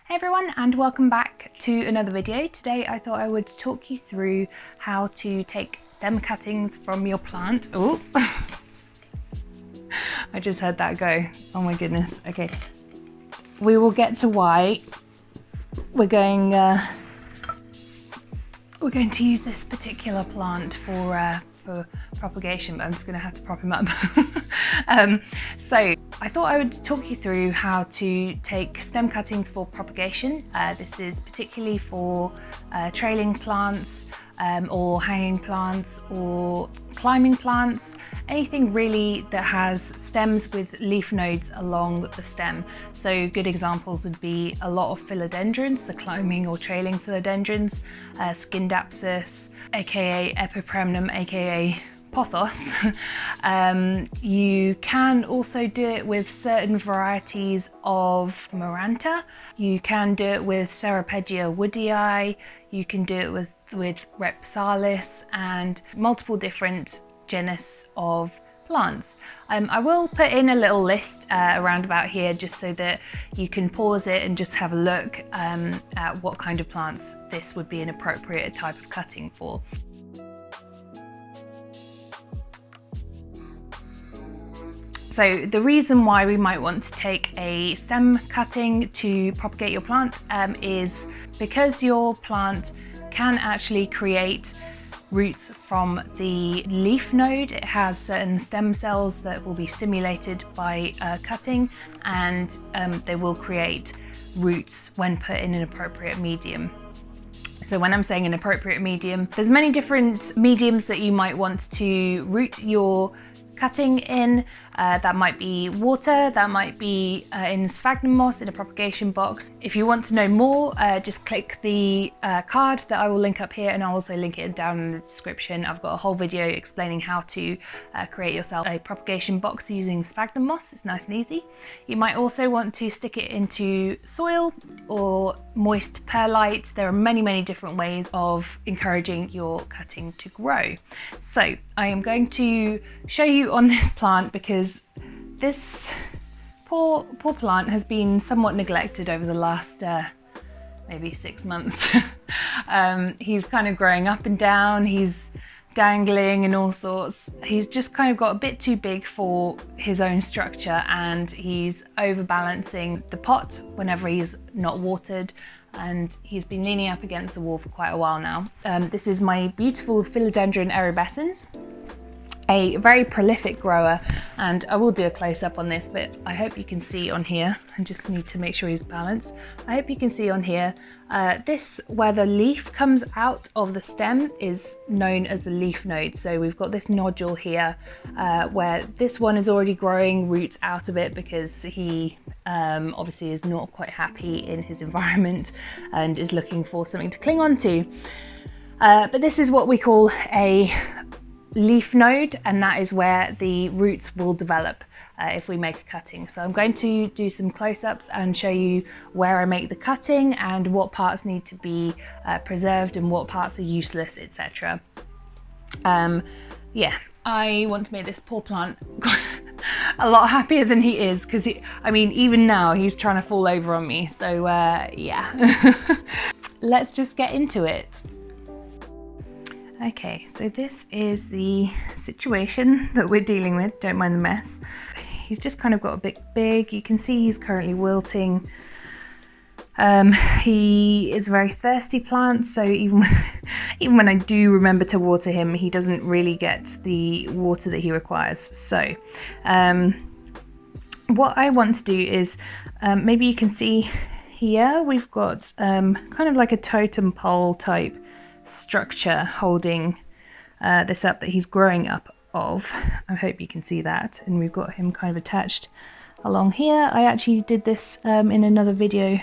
Hey everyone, and welcome back to another video. Today I thought I would talk you through how to take stem cuttings from your plant. Oh, I just heard that go. Oh my goodness. Okay, we will get to why we're going to use this particular plant for propagation, but I'm just going to have to prop him up. So I thought I would talk you through how to take stem cuttings for propagation. This is particularly for trailing plants or hanging plants or climbing plants, anything really that has stems with leaf nodes along the stem. So good examples would be a lot of philodendrons, the climbing or trailing philodendrons, Scindapsus, aka Epipremnum, aka pothos. You can also do it with certain varieties of Maranta. You can do it with Ceropegia woodii. You can do it with Repsalis and multiple different genus of plants. I will put in a little list around about here just so that you can pause it and just have a look at what kind of plants this would be an appropriate type of cutting for. So the reason why we might want to take a stem cutting to propagate your plant is because your plant can actually create roots from the leaf node. It has certain stem cells that will be stimulated by cutting, and they will create roots when put in an appropriate medium. So when I'm saying an appropriate medium, there's many different mediums that you might want to root your cutting in. That might be water, that might be in sphagnum moss in a propagation box. If you want to know more, just click the card that I will link up here, and I'll also link it down in the description. I've got a whole video explaining how to create yourself a propagation box using sphagnum moss. It's nice and easy. You might also want to stick it into soil or moist perlite. There are many different ways of encouraging your cutting to grow. So I am going to show you on this plant because this poor plant has been somewhat neglected over the last maybe 6 months. He's kind of growing up and down, he's dangling and all sorts. He's just kind of got a bit too big for his own structure, and he's overbalancing the pot whenever he's not watered, and he's been leaning up against the wall for quite a while now. This is my beautiful Philodendron erubescens, a very prolific grower, and I will do a close-up on this, but I hope you can see on here. I just need to make sure he's balanced. I hope you can see on here, this where the leaf comes out of the stem is known as the leaf node. So we've got this nodule here where this one is already growing roots out of it because he obviously is not quite happy in his environment and is looking for something to cling on to. But this is what we call a leaf node, and that is where the roots will develop if we make a cutting. So I'm going to do some close-ups and show you where I make the cutting and what parts need to be preserved and what parts are useless, etc. Yeah, I want to make this poor plant a lot happier than he is, because I mean, even now he's trying to fall over on me. So yeah, let's just get into it. Okay, so this is the situation that we're dealing with. Don't mind the mess. He's just kind of got a bit big. You can see he's currently wilting. He is a very thirsty plant, so even when I do remember to water him, he doesn't really get the water that he requires. So what I want to do is, maybe you can see here, we've got kind of like a totem pole type structure holding this up that he's growing up of. I hope you can see that, and we've got him kind of attached along here. I actually did this in another video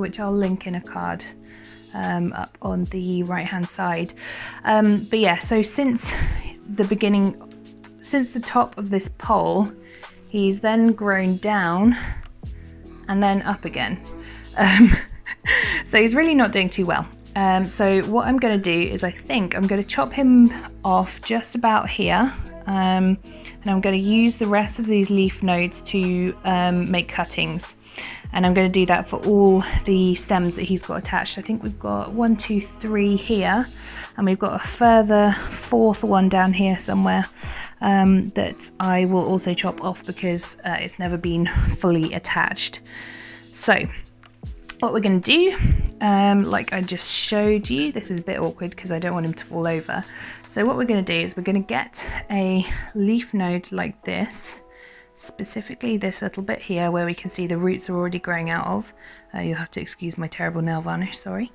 which I'll link in a card up on the right hand side. But yeah, so since the top of this pole, he's then grown down and then up again. So he's really not doing too well. So what I'm going to do is, I think I'm going to chop him off just about here, and I'm going to use the rest of these leaf nodes to make cuttings. And I'm going to do that for all the stems that he's got attached. I think we've got 1, 2, 3 here, and we've got a further 4th one down here somewhere that I will also chop off because it's never been fully attached. So what we're going to do, like I just showed you, this is a bit awkward because I don't want him to fall over. So what we're going to do is we're going to get a leaf node like this, specifically this little bit here where we can see the roots are already growing out of. You'll have to excuse my terrible nail varnish, sorry.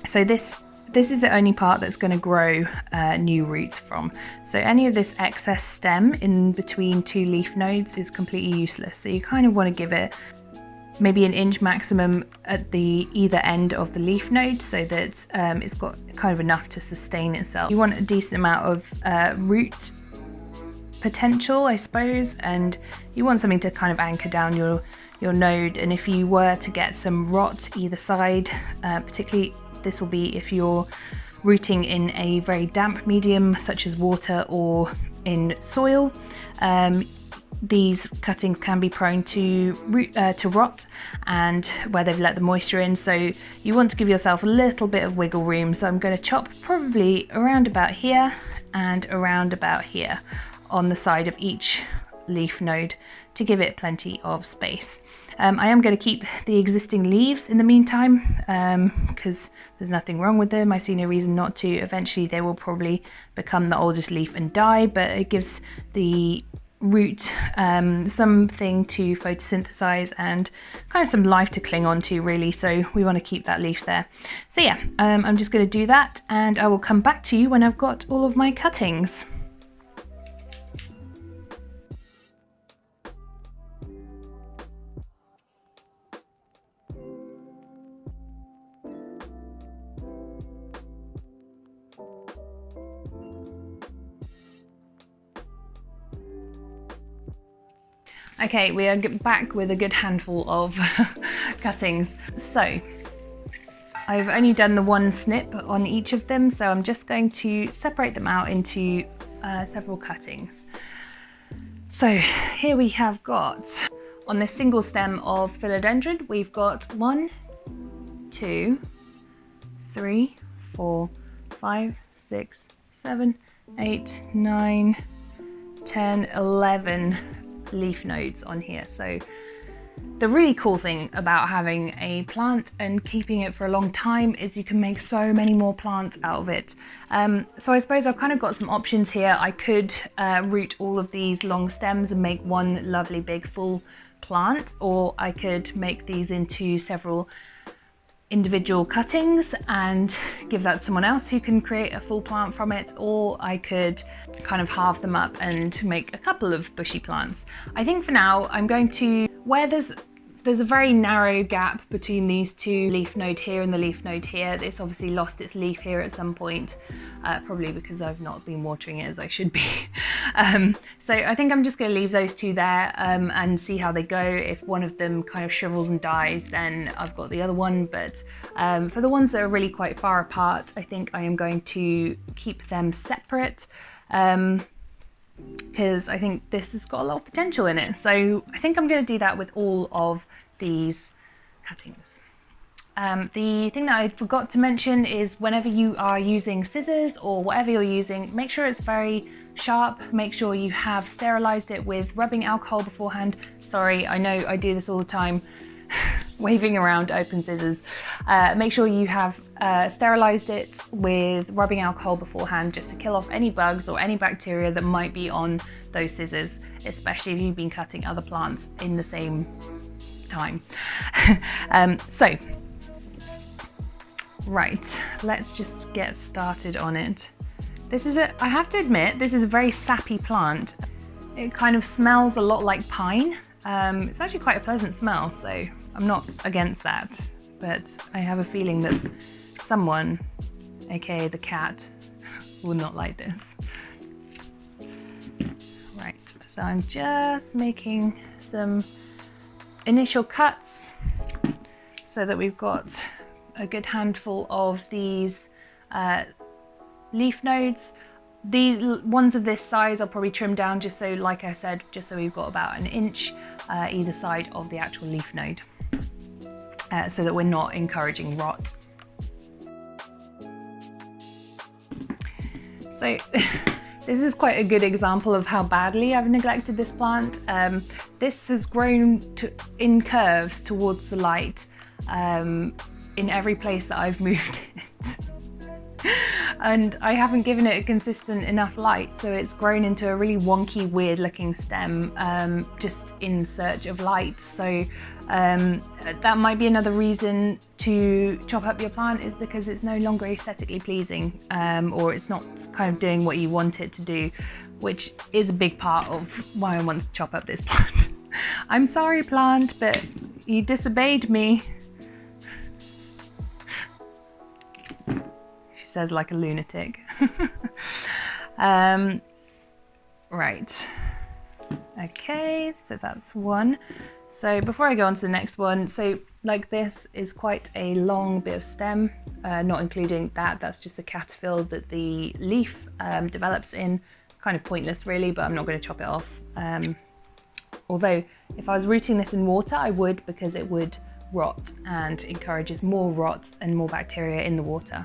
So this is the only part that's going to grow new roots from. So any of this excess stem in between 2 leaf nodes is completely useless. So you kind of want to give it maybe 1 inch maximum at the either end of the leaf node so that it's got kind of enough to sustain itself. You want a decent amount of root potential, I suppose, and you want something to kind of anchor down your node. And if you were to get some rot either side, particularly this will be if you're rooting in a very damp medium such as water or in soil, these cuttings can be prone to rot and where they've let the moisture in, so you want to give yourself a little bit of wiggle room. So I'm going to chop probably around about here and around about here on the side of each leaf node to give it plenty of space. I am going to keep the existing leaves in the meantime because there's nothing wrong with them. I see no reason not to. Eventually they will probably become the oldest leaf and die, but it gives the root something to photosynthesize and kind of some life to cling on to, really, so we want to keep that leaf there. So yeah, I'm just going to do that and I will come back to you when I've got all of my cuttings. Okay, we are back with a good handful of cuttings. So I've only done the 1 snip on each of them, so I'm just going to separate them out into several cuttings. So here we have got, on this single stem of Philodendron, we've got 1, 2, 3, 4, 5, 6, 7, 8, 9, 10, 11 leaf nodes on here. So the really cool thing about having a plant and keeping it for a long time is you can make so many more plants out of it. So I suppose I've kind of got some options here. I could root all of these long stems and make one lovely big full plant, or I could make these into several individual cuttings and give that to someone else who can create a full plant from it, or I could kind of halve them up and make a couple of bushy plants. I think for now I'm going to, where there's a very narrow gap between these 2, leaf node here and the leaf node here. It's obviously lost its leaf here at some point, probably because I've not been watering it as I should be. So I think I'm just going to leave those 2 there and see how they go. If one of them kind of shrivels and dies, then I've got the other one. But for the ones that are really quite far apart, I think I am going to keep them separate. Because I think this has got a lot of potential in it. So I think I'm going to do that with all of these cuttings. The thing that I forgot to mention is whenever you are using scissors or whatever you're using, make sure it's very sharp. Make sure you have sterilized it with rubbing alcohol beforehand. Sorry, I know I do this all the time, waving around open scissors. Make sure you have sterilized it with rubbing alcohol beforehand, just to kill off any bugs or any bacteria that might be on those scissors, especially if you've been cutting other plants in the same time. So right, let's just get started on it. This is I have to admit, this is a very sappy plant. It kind of smells a lot like pine. It's actually quite a pleasant smell, so I'm not against that, but I have a feeling that someone, aka the cat, will not like this. Right, so I'm just making some initial cuts so that we've got a good handful of these leaf nodes. The ones of this size I'll probably trim down just so, like I said, just so we've got about an inch either side of the actual leaf node, so that we're not encouraging rot. So this is quite a good example of how badly I've neglected this plant. This has grown in curves towards the light in every place that I've moved it. And I haven't given it a consistent enough light, so it's grown into a really wonky, weird looking stem, just in search of light. So that might be another reason to chop up your plant, is because it's no longer aesthetically pleasing, or it's not kind of doing what you want it to do, which is a big part of why I want to chop up this plant. I'm sorry, plant, but you disobeyed me. Says like a lunatic. Right, okay, so that's one. So before I go on to the next one, so like this is quite a long bit of stem, not including that's just the cataphyll that the leaf develops in. Kind of pointless really, but I'm not going to chop it off. Although if I was rooting this in water I would, because it would rot and encourages more rot and more bacteria in the water.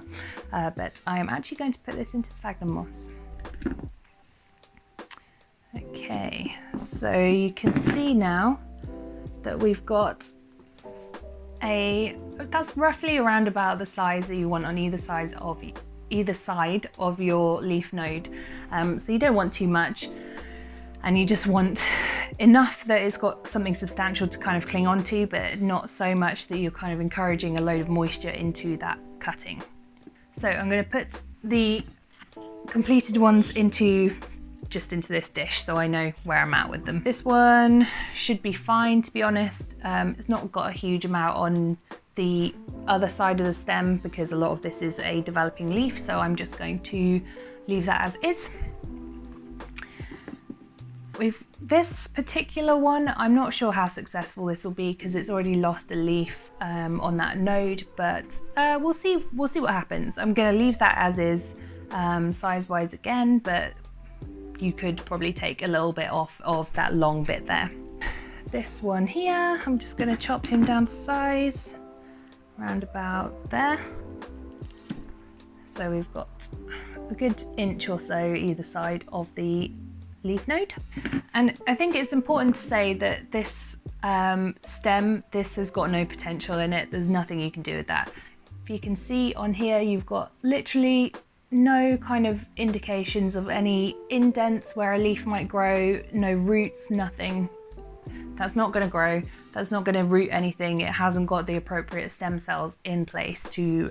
But I am actually going to put this into sphagnum moss. Okay, so you can see now that we've got that's roughly around about the size that you want on either side of your leaf node. So you don't want too much, and you just want enough that it's got something substantial to kind of cling onto, but not so much that you're kind of encouraging a load of moisture into that cutting. So I'm going to put the completed ones into this dish so I know where I'm at with them. This one should be fine, to be honest. It's not got a huge amount on the other side of the stem because a lot of this is a developing leaf, so I'm just going to leave that as is. With this particular one, I'm not sure how successful this will be because it's already lost a leaf on that node, but we'll see what happens. I'm going to leave that as is, size-wise again, but you could probably take a little bit off of that long bit there. This one here, I'm just going to chop him down to size, around about there. So we've got a good inch or so either side of the leaf node. And I think it's important to say that this stem, this has got no potential in it. There's nothing you can do with that. If you can see on here, you've got literally no kind of indications of any indents where a leaf might grow, no roots, nothing. That's not going to grow, that's not going to root anything. It hasn't got the appropriate stem cells in place to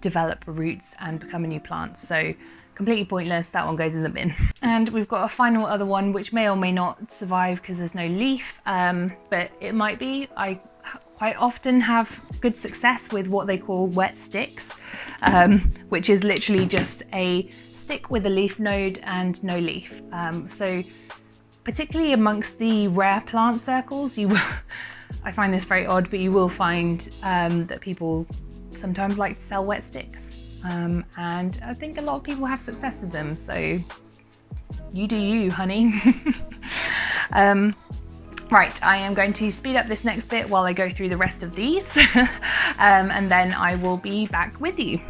develop roots and become a new plant. So completely pointless, that one goes in the bin. And we've got a final other one which may or may not survive because there's no leaf, but it might be. I quite often have good success with what they call wet sticks, which is literally just a stick with a leaf node and no leaf. So particularly amongst the rare plant circles, I find this very odd, but you will find that people sometimes like to sell wet sticks. And I think a lot of people have success with them, so you do you, honey. Right, I am going to speed up this next bit while I go through the rest of these, and then I will be back with you.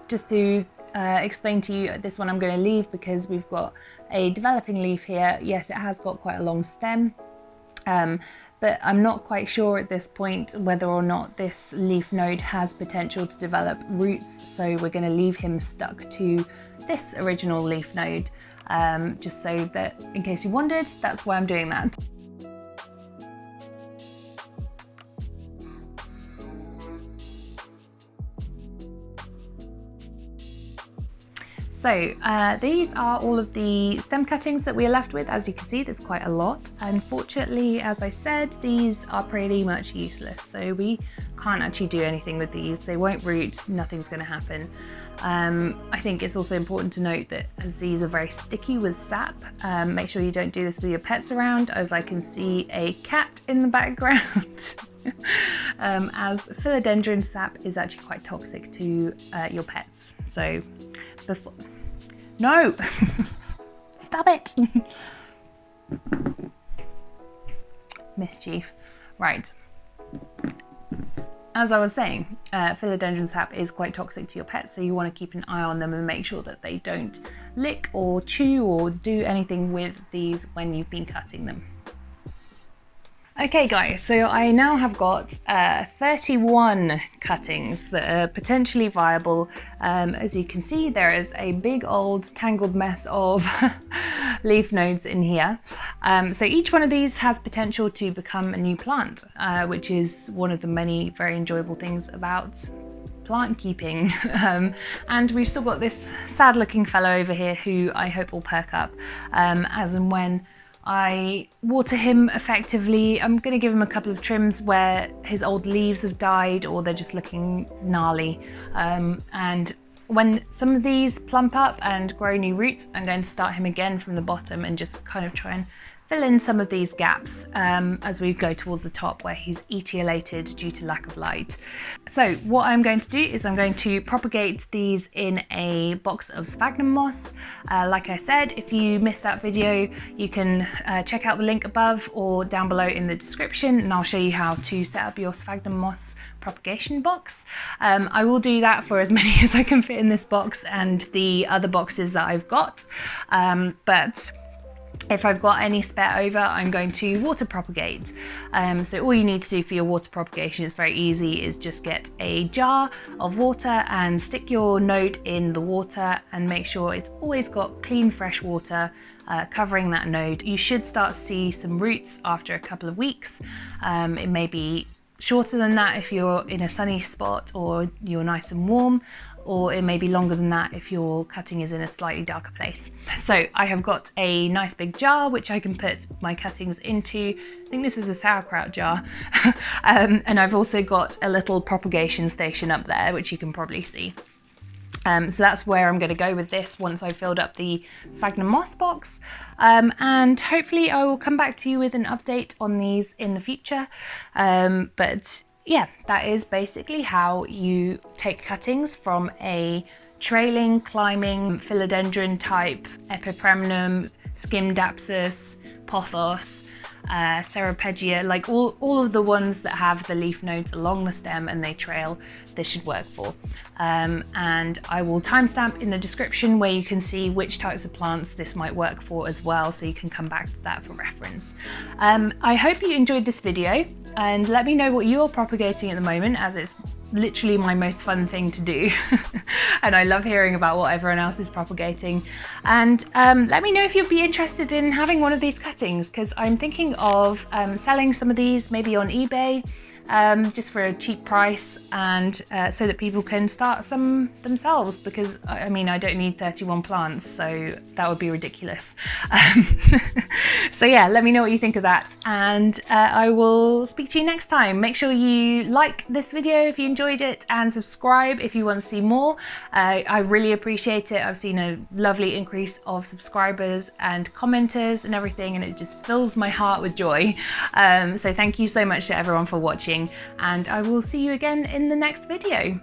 Just to explain to you, this one I'm going to leave because we've got a developing leaf here. Yes, it has got quite a long stem, but I'm not quite sure at this point whether or not this leaf node has potential to develop roots, so we're going to leave him stuck to this original leaf node, just so that in case you wondered, that's why I'm doing that. So these are all of the stem cuttings that we are left with. As you can see, there's quite a lot. Unfortunately, as I said, these are pretty much useless. So we can't actually do anything with these. They won't root, nothing's going to happen. I think it's also important to note that as these are very sticky with sap, make sure you don't do this with your pets around, as I can see a cat in the background. As philodendron sap is actually quite toxic to your pets. So before... No! Stop it! Mischief. Right. As I was saying, philodendron sap is quite toxic to your pets, so you want to keep an eye on them and make sure that they don't lick or chew or do anything with these when you've been cutting them. Okay guys, so I now have got 31 cuttings that are potentially viable. As you can see, there is a big old tangled mess of leaf nodes in here. So each one of these has potential to become a new plant, which is one of the many very enjoyable things about plant keeping. And we've still got this sad looking fellow over here who I hope will perk up as and when I water him effectively. I'm going to give him a couple of trims where his old leaves have died or they're just looking gnarly. And when some of these plump up and grow new roots, I'm going to start him again from the bottom and just kind of try and fill in some of these gaps as we go towards the top where he's etiolated due to lack of light. So what I'm going to do is I'm going to propagate these in a box of sphagnum moss. Like I said, if you missed that video, you can check out the link above or down below in the description, and I'll show you how to set up your sphagnum moss propagation box. I will do that for as many as I can fit in this box and the other boxes that I've got. But if I've got any spare over, I'm going to water propagate. So all you need to do for your water propagation is very easy, is just get a jar of water and stick your node in the water and make sure it's always got clean, fresh water covering that node. You should start to see some roots after a couple of weeks. It may be shorter than that if you're in a sunny spot or you're nice and warm, or it may be longer than that if your cutting is in a slightly darker place. So I have got a nice big jar which I can put my cuttings into. I think this is a sauerkraut jar. And I've also got a little propagation station up there, which you can probably see. So that's where I'm going to go with this once I've filled up the sphagnum moss box. And hopefully I will come back to you with an update on these in the future. But yeah, that is basically how you take cuttings from a trailing, climbing, philodendron type, epipremnum, skimdapsus, pothos, ceropegia, like all of the ones that have the leaf nodes along the stem and they trail, this should work for. And I will timestamp in the description where you can see which types of plants this might work for as well, so you can come back to that for reference. I hope you enjoyed this video, and let me know what you're propagating at the moment, as it's literally my most fun thing to do. And I love hearing about what everyone else is propagating. And let me know if you'd be interested in having one of these cuttings, because I'm thinking of selling some of these maybe on eBay, just for a cheap price, and so that people can start some themselves, because I mean, I don't need 31 plants, so that would be ridiculous. So yeah, let me know what you think of that, and I will speak to you next time. Make sure you like this video if you enjoyed it, and subscribe if you want to see more. I really appreciate it. I've seen a lovely increase of subscribers and commenters and everything, and it just fills my heart with joy. So thank you so much to everyone for watching, and I will see you again in the next video.